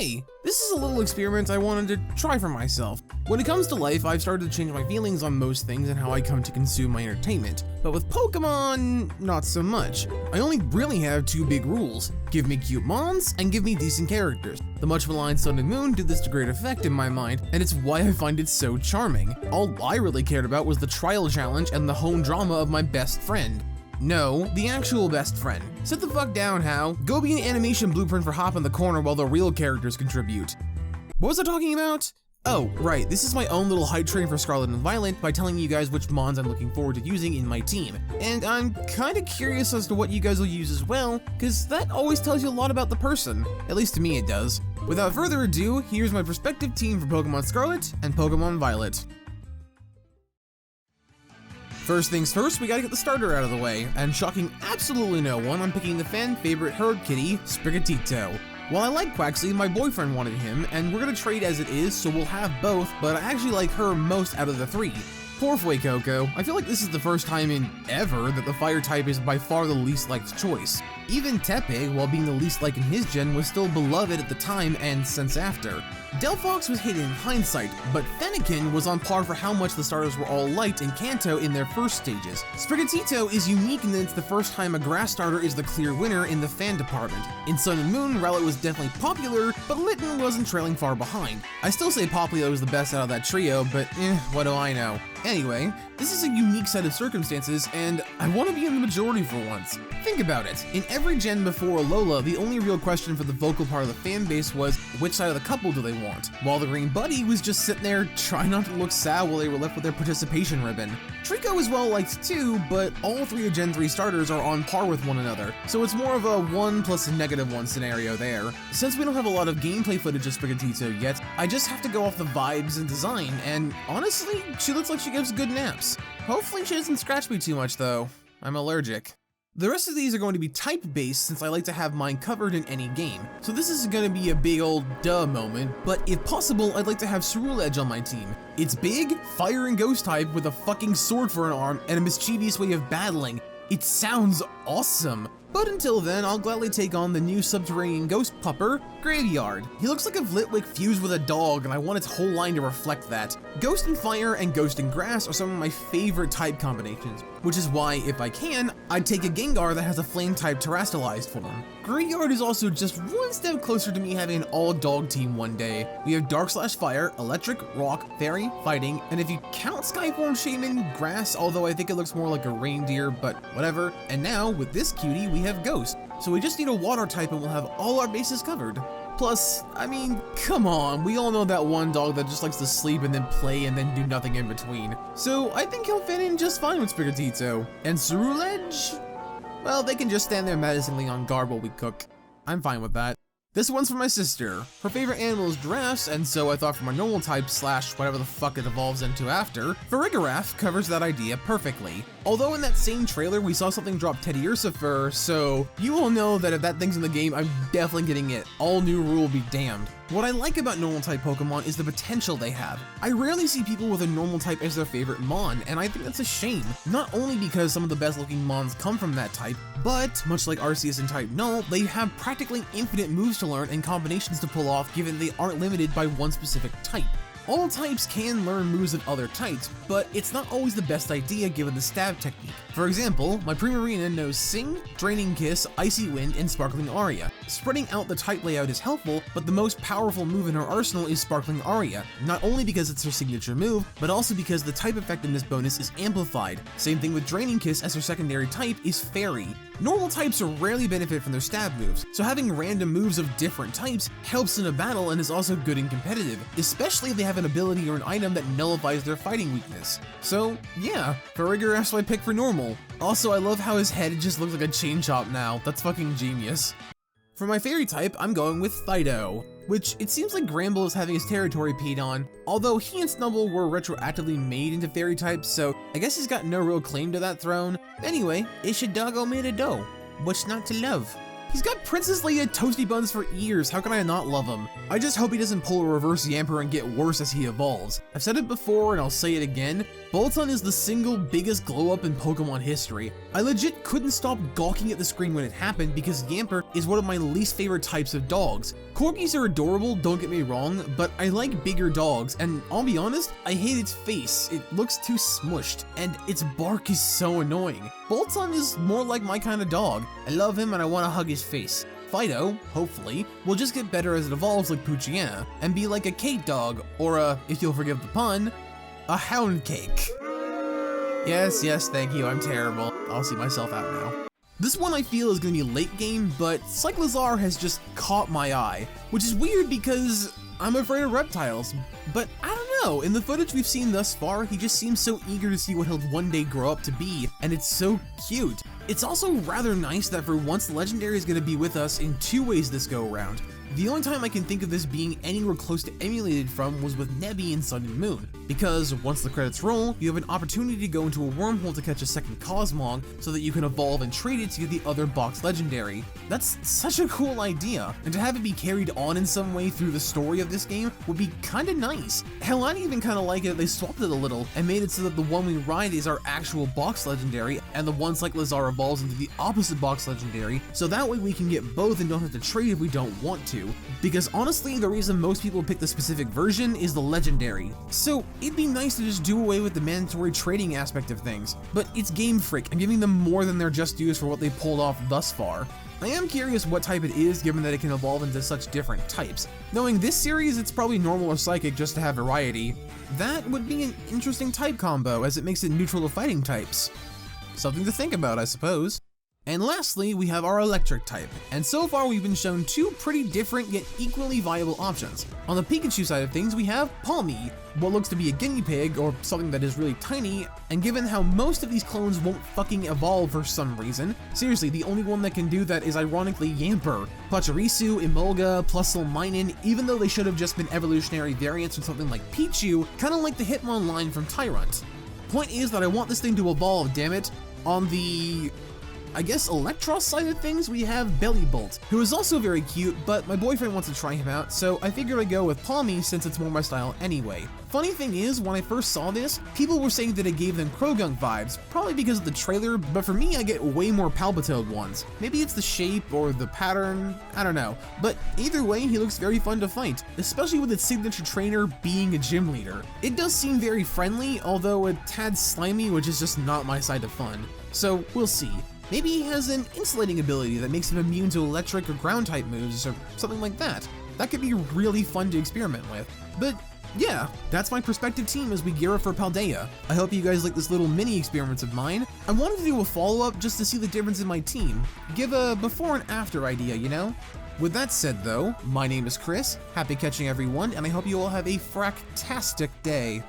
hey, this is a little experiment I wanted to try for myself. When it comes to life, I've started to change my feelings on most things and how I come to consume my entertainment. But with Pokemon, not so much. I only really have two big rules. Give me cute mons, and give me decent characters. The much maligned Sun and Moon did this to great effect in my mind, and it's why I find it so charming. All I really cared about was the trial challenge and the home drama of my best friend. No, the actual best friend. Sit the fuck down, Hal. Go be an animation blueprint for Hop in the Corner while the real characters contribute. What was I talking about? Oh, right, this is my own little hype train for Scarlet and Violet by telling you guys which mons I'm looking forward to using in my team. And I'm kinda curious as to what you guys will use as well, cause that always tells you a lot about the person. At least to me it does. Without further ado, here's my prospective team for Pokemon Scarlet and Pokemon Violet. First things first, we gotta get the starter out of the way, and shocking absolutely no one, I'm picking the fan favorite herd kitty, Sprigatito. While I like Quaxly, my boyfriend wanted him, and we're gonna trade as it is, so we'll have both, but I actually like her most out of the three. Poor Fuecoco, I feel like this is the first time in ever that the fire type is by far the least liked choice. Even Tepe, while being the least liked in his gen, was still beloved at the time and since after. Delphox was hated in hindsight, but Fennekin was on par for how much the starters were all liked in Kanto in their first stages. Sprigatito is unique in that it's the first time a grass starter is the clear winner in the fan department. In Sun and Moon, Rowlet was definitely popular, but Litten wasn't trailing far behind. I still say Popplio was the best out of that trio, but what do I know? Anyway, this is a unique set of circumstances, and I want to be in the majority for once. Think about it. In every gen before Alola, the only real question for the vocal part of the fan base was, which side of the couple do they want? While the Green Buddy was just sitting there trying not to look sad while they were left with their participation ribbon. Trico is well liked too, but all three of Gen 3 starters are on par with one another, so it's more of a 1 plus a -1 scenario there. Since we don't have a lot of gameplay footage of Sprigatito yet, I just have to go off the vibes and design, and honestly, she looks like she gives good naps. Hopefully she doesn't scratch me too much though. I'm allergic. The rest of these are going to be type-based since I like to have mine covered in any game. So this is going to be a big old duh moment, but if possible, I'd like to have Ceruledge on my team. It's big, fire and ghost type with a fucking sword for an arm and a mischievous way of battling. It sounds awesome. But until then, I'll gladly take on the new subterranean ghost pupper, Graveyard. He looks like a Flitwick fused with a dog, and I want its whole line to reflect that. Ghost and Fire and Ghost and Grass are some of my favorite type combinations, which is why, if I can, I'd take a Gengar that has a Flame-type terastallized form. Graveyard is also just one step closer to me having an all-dog team one day. We have Dark/Fire, Electric, Rock, Fairy, Fighting, and if you count Skyform Shaman, Grass, although I think it looks more like a reindeer, but whatever. And now, with this cutie, we have Ghost, so we just need a water type and we'll have all our bases covered. Plus, I mean, come on, we all know that one dog that just likes to sleep and then play and then do nothing in between. So I think he'll fit in just fine with Sprigatito. And Ceruledge? Well, they can just stand there menacingly on guard while we cook. I'm fine with that. This one's for my sister. Her favorite animal is giraffes, and so I thought for my normal type / whatever the fuck it evolves into after, Farigiraf covers that idea perfectly. Although in that same trailer we saw something drop Teddiursa, so you all know that if that thing's in the game, I'm definitely getting it. All new rule be damned. What I like about normal type Pokemon is the potential they have. I rarely see people with a normal type as their favorite mon, and I think that's a shame. Not only because some of the best looking mons come from that type, but much like Arceus and Type Null, they have practically infinite moves to learn and combinations to pull off given they aren't limited by one specific type. All types can learn moves of other types, but it's not always the best idea given the stab technique. For example, my Primarina knows Sing, Draining Kiss, Icy Wind, and Sparkling Aria. Spreading out the type layout is helpful, but the most powerful move in her arsenal is Sparkling Aria, not only because it's her signature move, but also because the type effectiveness bonus is amplified. Same thing with Draining Kiss, as her secondary type is Fairy. Normal types rarely benefit from their stab moves, so having random moves of different types helps in a battle and is also good and competitive, especially if they have an ability or an item that nullifies their fighting weakness. So yeah, Farigiraf's my pick for normal. Also, I love how his head just looks like a chain chomp now. That's fucking genius. For my fairy type, I'm going with Fido, which it seems like Gramble is having his territory peed on, although he and Snubble were retroactively made into fairy types, so I guess he's got no real claim to that throne. Anyway, Ishidago made a dough. What's not to love? He's got Princess Leia toasty buns for ears, how can I not love him? I just hope he doesn't pull a reverse Yamper and get worse as he evolves. I've said it before and I'll say it again, Bolton is the single biggest glow up in Pokemon history. I legit couldn't stop gawking at the screen when it happened because Yamper is one of my least favorite types of dogs. Corgis are adorable, don't get me wrong, but I like bigger dogs, and I'll be honest, I hate its face. It looks too smushed, and its bark is so annoying. Bolton is more like my kind of dog. I love him and I want to hug his face. Fido, hopefully, will just get better as it evolves like Poochyena, and be like a cake dog, or if you'll forgive the pun, a hound cake. Yes, thank you, I'm terrible. I'll see myself out now. This one I feel is going to be late game, but Cyclizar has just caught my eye, which is weird because I'm afraid of reptiles, but I don't know, in the footage we've seen thus far, he just seems so eager to see what he'll one day grow up to be, and it's so cute. It's also rather nice that for once the Legendary is going to be with us in 2 ways this go around. The only time I can think of this being anywhere close to emulated from was with Nebby in Sun and Moon, because once the credits roll, you have an opportunity to go into a wormhole to catch a second Cosmog so that you can evolve and trade it to get the other box Legendary. That's such a cool idea, and to have it be carried on in some way through the story of this game would be kinda nice. Hell, I'd even kinda like it if they swapped it a little and made it so that the one we ride is our actual box Legendary, and the one Cyclizar evolves into the opposite box Legendary, so that way we can get both and don't have to trade if we don't want to. Because honestly, the reason most people pick the specific version is the Legendary. So it'd be nice to just do away with the mandatory trading aspect of things. But it's Game Freak, I'm giving them more than their just dues for what they pulled off thus far. I am curious what type it is, given that it can evolve into such different types. Knowing this series, it's probably normal or psychic just to have variety. That would be an interesting type combo, as it makes it neutral to fighting types. Something to think about, I suppose. And lastly, we have our electric type, and so far we've been shown 2 pretty different yet equally viable options. On the Pikachu side of things, we have Palmy, what looks to be a guinea pig or something that is really tiny, and given how most of these clones won't fucking evolve for some reason, seriously, the only one that can do that is ironically Yamper. Pachirisu, Emolga, plus Silmainen, even though they should have just been evolutionary variants from something like Pichu, kinda like the Hitmon line from Tyrant. Point is that I want this thing to evolve, dammit. On the I guess Electros side of things, we have Bellybolt, who is also very cute, but my boyfriend wants to try him out, so I figured I'd go with Palmy since it's more my style anyway. Funny thing is, when I first saw this, people were saying that it gave them Krogunk vibes, probably because of the trailer, but for me I get way more Palpitoad ones. Maybe it's the shape or the pattern, I don't know. But either way, he looks very fun to fight, especially with its signature trainer being a gym leader. It does seem very friendly, although a tad slimy, which is just not my side of fun. So we'll see. Maybe he has an insulating ability that makes him immune to electric or ground type moves or something like that. That could be really fun to experiment with. But yeah, that's my prospective team as we gear up for Paldea. I hope you guys like this little mini experiments of mine. I wanted to do a follow-up just to see the difference in my team. Give a before and after idea, you know? With that said though, my name is Chris, happy catching everyone, and I hope you all have a fractastic day.